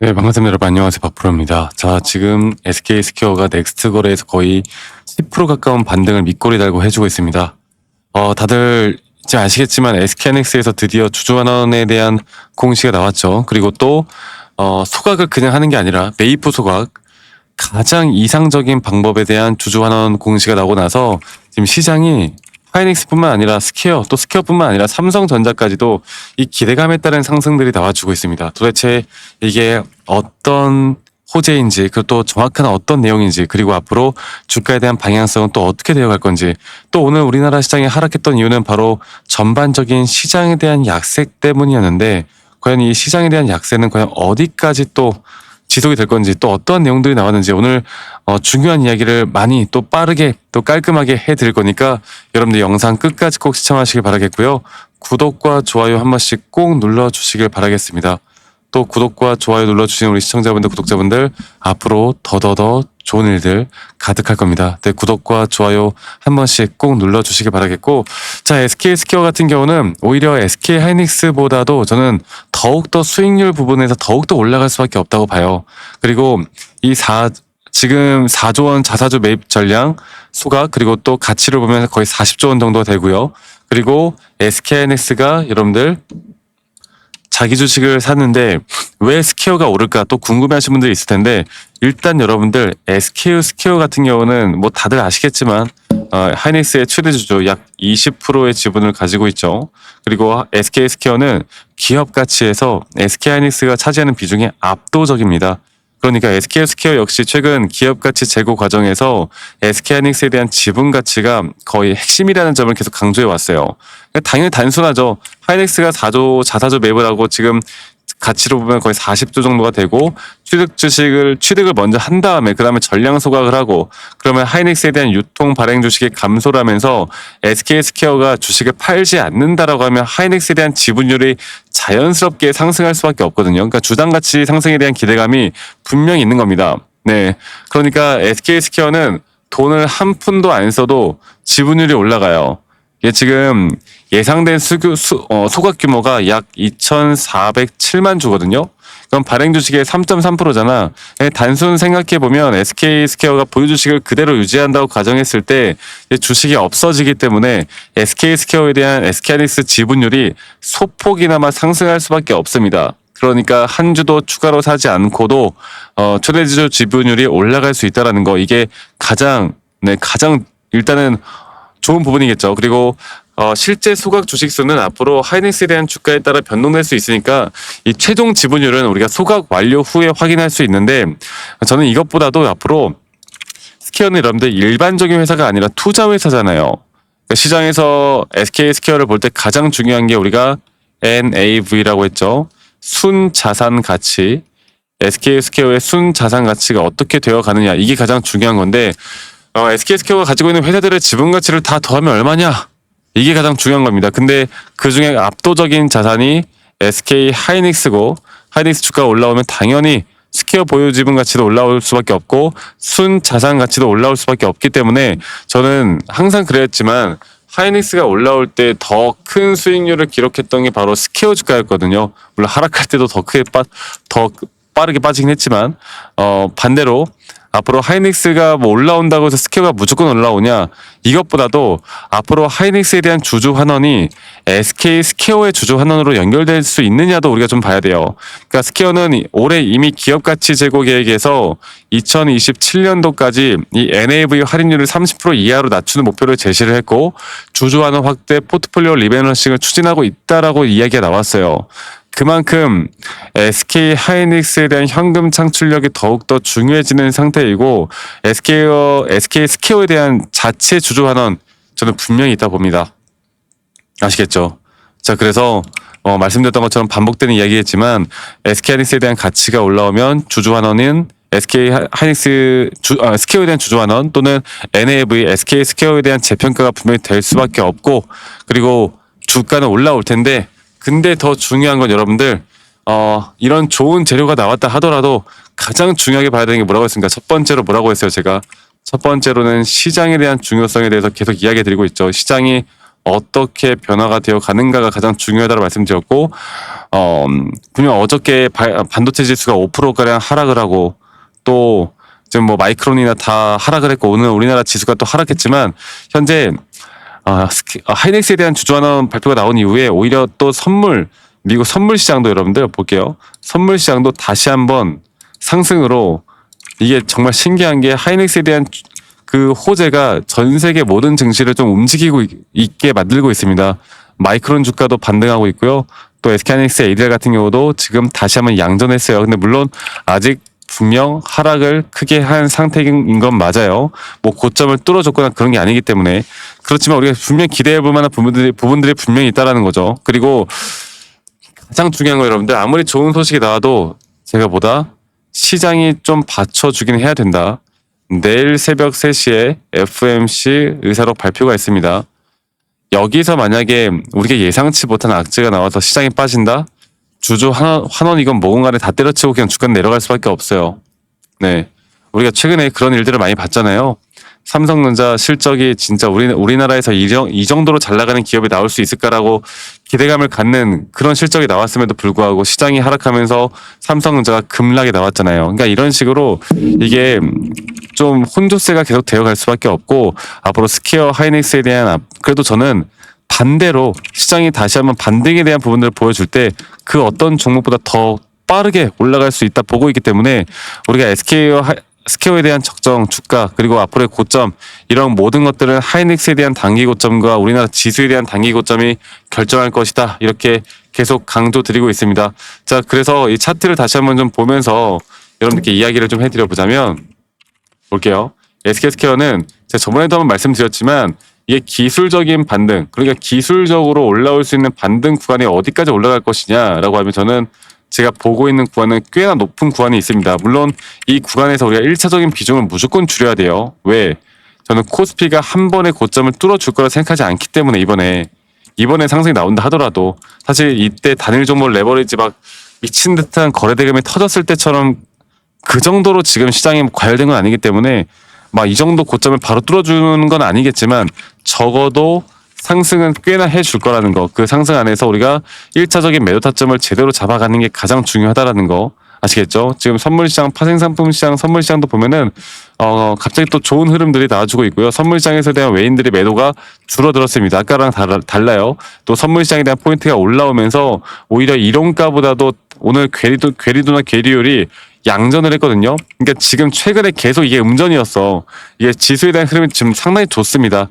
네, 반갑습니다. 여러분 안녕하세요. 박프로입니다. 자, 지금 SK스퀘어가 넥스트 거래에서 거의 10% 가까운 반등을 밑꼬리 달고 해주고 있습니다. 다들 이제 아시겠지만 SK하이닉스에서 드디어 주주환원에 대한 공시가 나왔죠. 그리고 또 소각을 그냥 하는 게 아니라 매입후 소각, 가장 이상적인 방법에 대한 주주환원 공시가 나오고 나서 지금 시장이 하이닉스뿐만 아니라 스퀘어, 또 스퀘어뿐만 아니라 삼성전자까지도 이 기대감에 따른 상승들이 나와주고 있습니다. 도대체 이게 어떤 호재인지, 그리고 또 정확한 어떤 내용인지, 그리고 앞으로 주가에 대한 방향성은 또 어떻게 되어갈 건지, 또 오늘 우리나라 시장이 하락했던 이유는 바로 전반적인 시장에 대한 약세 때문이었는데, 과연 이 시장에 대한 약세는 과연 어디까지 또 지속이 될 건지, 또 어떠한 내용들이 나왔는지 오늘 중요한 이야기를 많이 또 빠르게 또 깔끔하게 해드릴 거니까 여러분들 영상 끝까지 꼭 시청하시길 바라겠고요. 구독과 좋아요 한 번씩 꼭 눌러주시길 바라겠습니다. 또 구독과 좋아요 눌러주시는 우리 시청자분들, 구독자분들 앞으로 더더더 좋은 일들 가득할 겁니다. 네, 구독과 좋아요 한 번씩 꼭 눌러주시길 바라겠고, 자, SK스퀘어 같은 경우는 오히려 SK하이닉스보다도 저는 더욱더 수익률 부분에서 더욱더 올라갈 수밖에 없다고 봐요. 그리고 지금 4조 원 자사주 매입 전량 소각, 그리고 또 가치를 보면 거의 40조 원 정도 되고요. 그리고 SK하이닉스가 여러분들 자기 주식을 샀는데 왜 스퀘어가 오를까 또 궁금해하시는 분들이 있을 텐데, 일단 여러분들 SK스퀘어 같은 경우는 뭐 다들 아시겠지만 하이닉스의 최대 주주 약 20%의 지분을 가지고 있죠. 그리고 SK스퀘어는 기업 가치에서 SK하이닉스가 차지하는 비중이 압도적입니다. 그러니까 SK스퀘어 역시 최근 기업가치 제고 과정에서 SK하이닉스에 대한 지분 가치가 거의 핵심이라는 점을 계속 강조해 왔어요. 당연히 단순하죠. 하이닉스가 4조 자사주 매입을 하고 지금 가치로 보면 거의 40조 정도가 되고, 취득을 먼저 한 다음에 그 다음에 전량 소각을 하고, 그러면 하이닉스에 대한 유통 발행 주식이 감소를 하면서 SK스퀘어가 주식을 팔지 않는다라고 하면 하이닉스에 대한 지분율이 자연스럽게 상승할 수밖에 없거든요. 그러니까 주당 가치 상승에 대한 기대감이 분명히 있는 겁니다. 네, 그러니까 SK스퀘어는 돈을 한 푼도 안 써도 지분율이 올라가요. 이게 지금 예상된 소각 규모가 약 2,407만 주거든요. 그럼 발행 주식의 3.3%잖아. 단순 생각해보면 SK스퀘어가 보유 주식을 그대로 유지한다고 가정했을 때 주식이 없어지기 때문에 SK스퀘어에 대한 SK하이닉스 지분율이 소폭이나마 상승할 수밖에 없습니다. 그러니까 한 주도 추가로 사지 않고도 최대주주 지분율이 올라갈 수 있다는 거, 이게 가장 일단은 좋은 부분이겠죠. 그리고 실제 소각 주식 수는 앞으로 하이닉스에 대한 주가에 따라 변동될 수 있으니까 이 최종 지분율은 우리가 소각 완료 후에 확인할 수 있는데, 저는 이것보다도 앞으로 스퀘어는 여러분들 일반적인 회사가 아니라 투자 회사잖아요. 그러니까 시장에서 SK스퀘어를 볼 때 가장 중요한 게 우리가 NAV라고 했죠. 순자산 가치. SK스퀘어의 순자산 가치가 어떻게 되어 가느냐, 이게 가장 중요한 건데, SK스퀘어가 가지고 있는 회사들의 지분 가치를 다 더하면 얼마냐? 이게 가장 중요한 겁니다. 근데 그 중에 압도적인 자산이 SK하이닉스고, 하이닉스 주가가 올라오면 당연히 스퀘어 보유 지분 가치도 올라올 수밖에 없고 순 자산 가치도 올라올 수밖에 없기 때문에, 저는 항상 그랬지만 하이닉스가 올라올 때 더 큰 수익률을 기록했던 게 바로 스퀘어 주가였거든요. 물론 하락할 때도 더 빠르게 빠지긴 했지만, 반대로 앞으로 하이닉스가 뭐 올라온다고 해서 스퀘어가 무조건 올라오냐, 이것보다도 앞으로 하이닉스에 대한 주주 환원이 SK스퀘어의 주주 환원으로 연결될 수 있느냐도 우리가 좀 봐야 돼요. 그러니까 스퀘어는 올해 이미 기업 가치 제고 계획에서 2027년도까지 이 NAV 할인율을 30% 이하로 낮추는 목표를 제시를 했고, 주주 환원 확대, 포트폴리오 리밸런싱을 추진하고 있다라고 이야기가 나왔어요. 그만큼 SK하이닉스에 대한 현금 창출력이 더욱더 중요해지는 상태이고, SK스퀘어에 대한 자체 주주 환원, 저는 분명히 있다 봅니다. 아시겠죠? 자, 그래서 말씀드렸던 것처럼 반복되는 이야기겠지만 SK하이닉스에 대한 가치가 올라오면 주주 환원은 스퀘어에 대한 주주 환원 또는 NAV, SK스퀘어에 대한 재평가가 분명히 될 수밖에 없고, 그리고 주가는 올라올 텐데, 근데 더 중요한 건 여러분들, 이런 좋은 재료가 나왔다 하더라도 가장 중요하게 봐야 되는 게 뭐라고 했습니까? 첫 번째로 뭐라고 했어요, 제가? 첫 번째로는 시장에 대한 중요성에 대해서 계속 이야기 드리고 있죠. 시장이 어떻게 변화가 되어 가는가가 가장 중요하다고 말씀드렸고, 분명 어저께 반도체 지수가 5%가량 하락을 하고 또 지금 뭐 마이크론이나 다 하락을 했고 오늘 우리나라 지수가 또 하락했지만 현재 하이닉스에 대한 주주환원 발표가 나온 이후에 오히려 또 미국 선물 시장도 여러분들 볼게요. 선물 시장도 다시 한번 상승으로 이게 정말 신기한 게 하이닉스에 대한 그 호재가 전 세계 모든 증시를 좀 움직이고 있게 만들고 있습니다. 마이크론 주가도 반등하고 있고요. 또 SK하이닉스 ADR 같은 경우도 지금 다시 한번 양전했어요. 근데 물론 아직 분명 하락을 크게 한 상태인 건 맞아요. 뭐 고점을 뚫어줬거나 그런 게 아니기 때문에 그렇지만 우리가 분명 기대해 볼 만한 부분들이 분명히 있다라는 거죠. 그리고 가장 중요한 거 여러분들 아무리 좋은 소식이 나와도 제가 보다 시장이 좀 받쳐주긴 해야 된다. 내일 새벽 3시에 FOMC 의사록 발표가 있습니다. 여기서 만약에 우리가 예상치 못한 악재가 나와서 시장이 빠진다? 주주 환원 이건 뭐건 간에 다 때려치고 그냥 주가 내려갈 수밖에 없어요. 네. 우리가 최근에 그런 일들을 많이 봤잖아요. 삼성전자 실적이 진짜 우리나라에서 이 정도로 잘 나가는 기업이 나올 수 있을까라고 기대감을 갖는 그런 실적이 나왔음에도 불구하고 시장이 하락하면서 삼성전자가 급락이 나왔잖아요. 그러니까 이런 식으로 이게 좀 혼조세가 계속 되어갈 수밖에 없고 앞으로 스퀘어 하이닉스에 대한 그래도 저는 반대로 시장이 다시 한번 반등에 대한 부분들을 보여줄 때 그 어떤 종목보다 더 빠르게 올라갈 수 있다 보고 있기 때문에 우리가 스퀘어에 대한 적정 주가 그리고 앞으로의 고점 이런 모든 것들은 하이닉스에 대한 단기 고점과 우리나라 지수에 대한 단기 고점이 결정할 것이다 이렇게 계속 강조드리고 있습니다. 자 그래서 이 차트를 다시 한번 좀 보면서 여러분들께 이야기를 좀 해드려 보자면 볼게요. SK스퀘어는 제가 저번에도 한번 말씀드렸지만 이게 기술적인 반등 그러니까 기술적으로 올라올 수 있는 반등 구간이 어디까지 올라갈 것이냐라고 하면 저는 제가 보고 있는 구간은 꽤나 높은 구간이 있습니다. 물론 이 구간에서 우리가 1차적인 비중을 무조건 줄여야 돼요. 왜? 저는 코스피가 한 번에 고점을 뚫어줄 거라 생각하지 않기 때문에 이번에 상승이 나온다 하더라도 사실 이때 단일 종목 레버리지 막 미친 듯한 거래 대금이 터졌을 때처럼 그 정도로 지금 시장이 과열된 건 아니기 때문에 막 이 정도 고점을 바로 뚫어주는 건 아니겠지만 적어도 상승은 꽤나 해줄 거라는 거. 그 상승 안에서 우리가 1차적인 매도 타점을 제대로 잡아가는 게 가장 중요하다라는 거. 아시겠죠? 지금 선물시장, 파생상품시장, 선물시장도 보면은 갑자기 또 좋은 흐름들이 나와주고 있고요. 선물시장에서 대한 외인들의 매도가 줄어들었습니다. 아까랑 달라요. 또 선물시장에 대한 포인트가 올라오면서 오히려 이론가보다도 오늘 괴리도나 괴리율이 양전을 했거든요. 그러니까 지금 최근에 계속 이게 음전이었어. 이게 지수에 대한 흐름이 지금 상당히 좋습니다.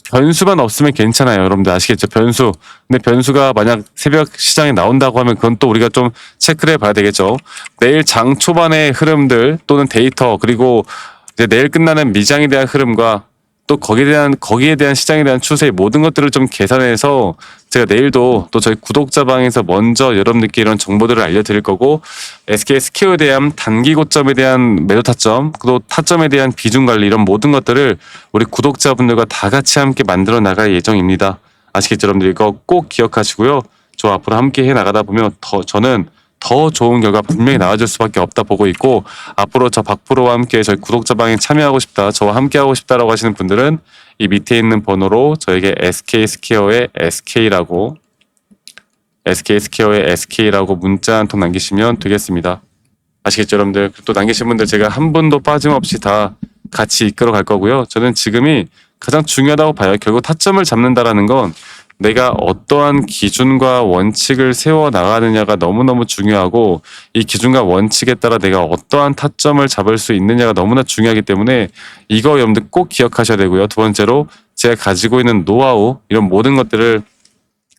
변수만 없으면 괜찮아요. 여러분들 아시겠죠? 변수. 근데 변수가 만약 새벽 시장에 나온다고 하면 그건 또 우리가 좀 체크를 해봐야 되겠죠. 내일 장 초반의 흐름들 또는 데이터 그리고 이제 내일 끝나는 미장에 대한 흐름과 또 거기에 대한 시장에 대한 추세 모든 것들을 좀 계산해서 제가 내일도 또 저희 구독자방에서 먼저 여러분들께 이런 정보들을 알려드릴 거고 SK스퀘어에 대한 단기 고점에 대한 매도 타점 또 타점에 대한 비중 관리 이런 모든 것들을 우리 구독자분들과 다 같이 함께 만들어 나갈 예정입니다. 아시겠죠 여러분들 이거 꼭 기억하시고요. 저 앞으로 함께 해 나가다 보면 저는 더 좋은 결과 분명히 나와줄 수밖에 없다 보고 있고 앞으로 저 박프로와 함께 저희 구독자방에 참여하고 싶다 저와 함께 하고 싶다라고 하시는 분들은 이 밑에 있는 번호로 저에게 SK스퀘어의 SK라고 문자 한 통 남기시면 되겠습니다. 아시겠죠 여러분들? 또 남기신 분들 제가 한 분도 빠짐없이 다 같이 이끌어 갈 거고요. 저는 지금이 가장 중요하다고 봐요. 결국 타점을 잡는다라는 건 내가 어떠한 기준과 원칙을 세워 나가느냐가 너무너무 중요하고 이 기준과 원칙에 따라 내가 어떠한 타점을 잡을 수 있느냐가 너무나 중요하기 때문에 이거 여러분들 꼭 기억하셔야 되고요. 두 번째로 제가 가지고 있는 노하우 이런 모든 것들을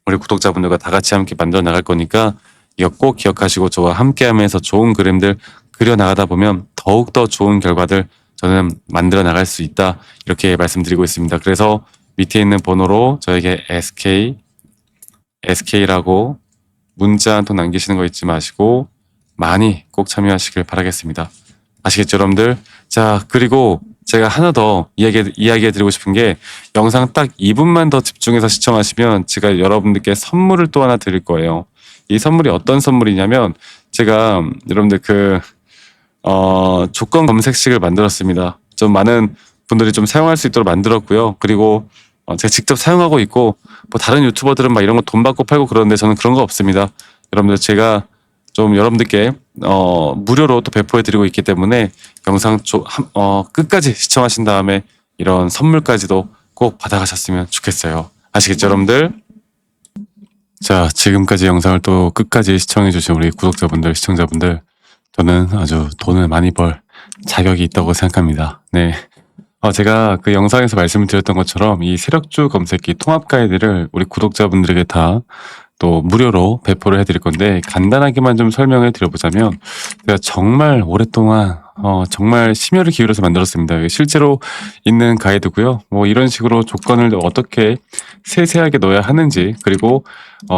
우리 구독자분들과 다 같이 함께 만들어 나갈 거니까 이거 꼭 기억하시고 저와 함께 하면서 좋은 그림들 그려 나가다 보면 더욱더 좋은 결과들 저는 만들어 나갈 수 있다 이렇게 말씀드리고 있습니다. 그래서 밑에 있는 번호로 저에게 SK라고 문자 한 통 남기시는 거 잊지 마시고 많이 꼭 참여하시길 바라겠습니다. 아시겠죠 여러분들? 자 그리고 제가 하나 더 이야기해 드리고 싶은 게 영상 딱 2분만 더 집중해서 시청하시면 제가 여러분들께 선물을 또 하나 드릴 거예요. 이 선물이 어떤 선물이냐면 제가 여러분들 조건 검색식을 만들었습니다. 좀 많은 분들이 좀 사용할 수 있도록 만들었고요. 그리고 제가 직접 사용하고 있고 뭐 다른 유튜버들은 막 이런 거 돈 받고 팔고 그러는데 저는 그런 거 없습니다. 여러분들 제가 좀 여러분들께 무료로 또 배포해드리고 있기 때문에 영상 끝까지 시청하신 다음에 이런 선물까지도 꼭 받아가셨으면 좋겠어요. 아시겠죠, 여러분들? 자, 지금까지 영상을 또 끝까지 시청해주신 우리 구독자분들, 시청자분들, 저는 아주 돈을 많이 벌 자격이 있다고 생각합니다. 네. 제가 그 영상에서 말씀을 드렸던 것처럼 이 세력주 검색기 통합 가이드를 우리 구독자분들에게 다 또 무료로 배포를 해드릴 건데, 간단하게만 좀 설명을 드려보자면, 제가 정말 오랫동안 정말 심혈을 기울여서 만들었습니다. 실제로 있는 가이드고요. 뭐 이런 식으로 조건을 어떻게 세세하게 넣어야 하는지, 그리고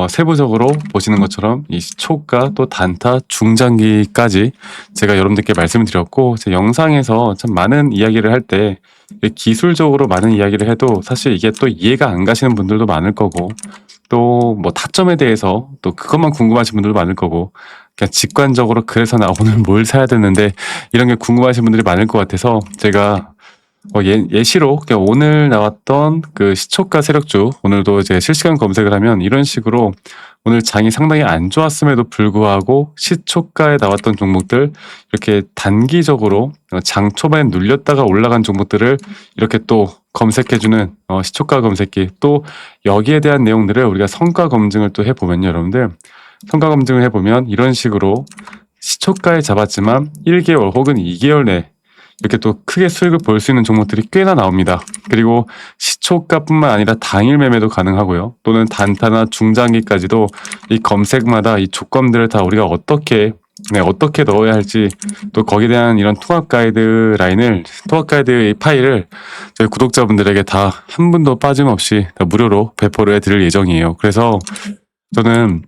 세부적으로 보시는 것처럼 이 시초가 또 단타 중장기까지 제가 여러분들께 말씀을 드렸고, 제 영상에서 참 많은 이야기를 할 때 기술적으로 많은 이야기를 해도 사실 이게 또 이해가 안 가시는 분들도 많을 거고, 또 뭐 타점에 대해서 또 그것만 궁금하신 분들도 많을 거고, 그냥 직관적으로 그래서 나 오늘 뭘 사야 되는데 이런 게 궁금하신 분들이 많을 것 같아서 제가 예시로 그냥 오늘 나왔던 그 시초가 세력주, 오늘도 이제 실시간 검색을 하면 이런 식으로 오늘 장이 상당히 안 좋았음에도 불구하고 시초가에 나왔던 종목들, 이렇게 단기적으로 장 초반에 눌렸다가 올라간 종목들을 이렇게 또 검색해주는 시초가 검색기, 또 여기에 대한 내용들을 우리가 성과 검증을 또 해보면요, 여러분들, 성과 검증을 해보면 이런 식으로 시초가에 잡았지만 1개월 혹은 2개월 내 이렇게 또 크게 수익을 볼 수 있는 종목들이 꽤나 나옵니다. 그리고 시초가뿐만 아니라 당일 매매도 가능하고요. 또는 단타나 중장기까지도 이 검색마다 이 조건들을 다 우리가 어떻게 넣어야 할지, 또 거기에 대한 이런 통합 가이드 이 파일을 저희 구독자분들에게 다 한 분도 빠짐없이 다 무료로 배포를 해드릴 예정이에요. 그래서 저는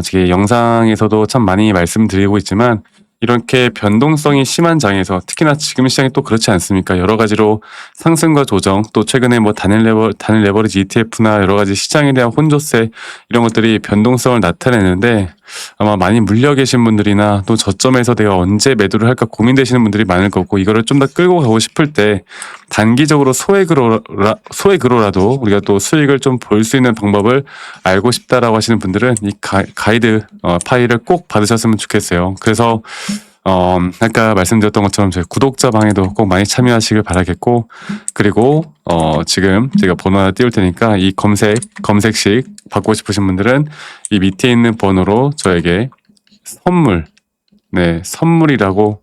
지금 영상에서도 참 많이 말씀드리고 있지만, 이렇게 변동성이 심한 장에서, 특히나 지금 시장이 또 그렇지 않습니까? 여러 가지로 상승과 조정, 또 최근에 뭐 단일 레버리지 ETF나 여러 가지 시장에 대한 혼조세, 이런 것들이 변동성을 나타내는데, 아마 많이 물려 계신 분들이나 또 저점에서 내가 언제 매도를 할까 고민되시는 분들이 많을 거고, 이거를 좀 더 끌고 가고 싶을 때 단기적으로 소액으로라도 우리가 또 수익을 좀 볼 수 있는 방법을 알고 싶다라고 하시는 분들은 이 가이드 파일을 꼭 받으셨으면 좋겠어요. 그래서 아까 말씀드렸던 것처럼 저희 구독자 방에도 꼭 많이 참여하시길 바라겠고, 그리고 지금 제가 번호 하나 띄울 테니까 이 검색식 받고 싶으신 분들은 이 밑에 있는 번호로 저에게 선물이라고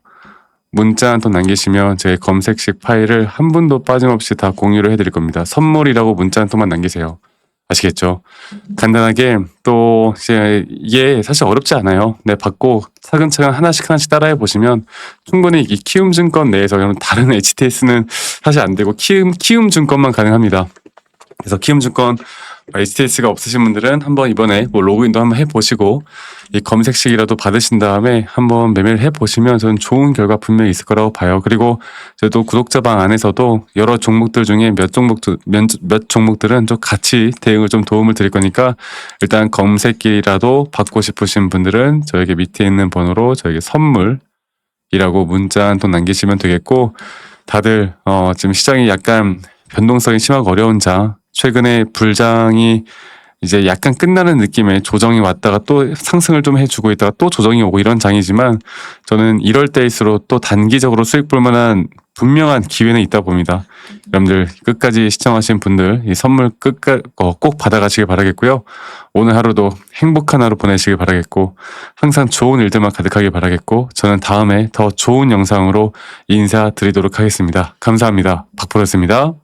문자 한 통 남기시면 제 검색식 파일을 한 분도 빠짐없이 다 공유를 해드릴 겁니다. 선물이라고 문자 한 통만 남기세요. 아시겠죠? 간단하게, 또 이게 사실 어렵지 않아요. 네, 받고 차근차근 하나씩 따라해 보시면 충분히 이 키움증권 내에서, 여러분 다른 HTS는 사실 안 되고 키움증권만 가능합니다. 그래서 키움증권 HTS가 없으신 분들은 한번 이번에 뭐 로그인도 한번 해보시고 이 검색식이라도 받으신 다음에 한번 매매를 해보시면 저는 좋은 결과 분명히 있을 거라고 봐요. 그리고 저도 구독자방 안에서도 여러 종목들 중에 몇 종목들은 좀 같이 대응을 좀 도움을 드릴 거니까, 일단 검색기라도 받고 싶으신 분들은 저에게 밑에 있는 번호로 저에게 선물이라고 문자 한 통 남기시면 되겠고, 다들 지금 시장이 약간 변동성이 심하고 어려운 장, 최근에 불장이 이제 약간 끝나는 느낌의 조정이 왔다가 또 상승을 좀 해주고 있다가 또 조정이 오고 이런 장이지만, 저는 이럴 때일수록 또 단기적으로 수익 볼 만한 분명한 기회는 있다 봅니다. 여러분들 끝까지 시청하신 분들 이 선물 꼭 받아가시길 바라겠고요. 오늘 하루도 행복한 하루 보내시길 바라겠고, 항상 좋은 일들만 가득하길 바라겠고, 저는 다음에 더 좋은 영상으로 인사드리도록 하겠습니다. 감사합니다. 박프로였습니다.